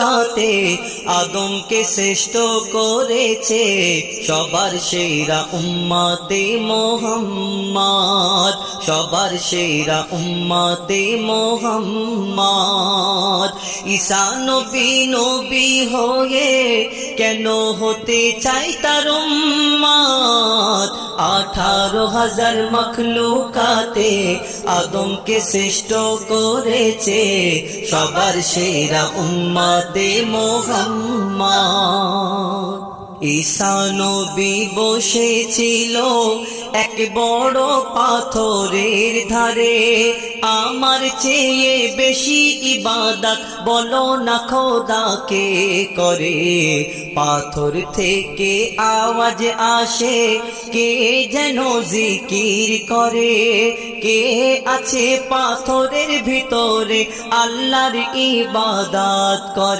মখলুকাতে আদমকে শ্রেষ্ঠ করেছে সবার সেরা উম্মতে মুহাম্মদ, সবার সেরা উম্মতে মুহাম্মদ। ঈসা নবী নবী হয়ে কেন হতে চাই তার উম্মত? 18,000 মখলুকাতে আদমকে শ্রেষ্ঠ করেছে সবার সেরা উম্মতে মুহাম্মদ। ঈসা নবী বসেছিল এক বড় পাথরের ধারে, আমার চেয়ে বেশি ইবাদত বলো না খোদাকে করে। পাথর থেকে আওয়াজ আসে, কে যেন জিকির করে, কে আছে পাথরের ভিতরে আল্লাহর ইবাদত করে।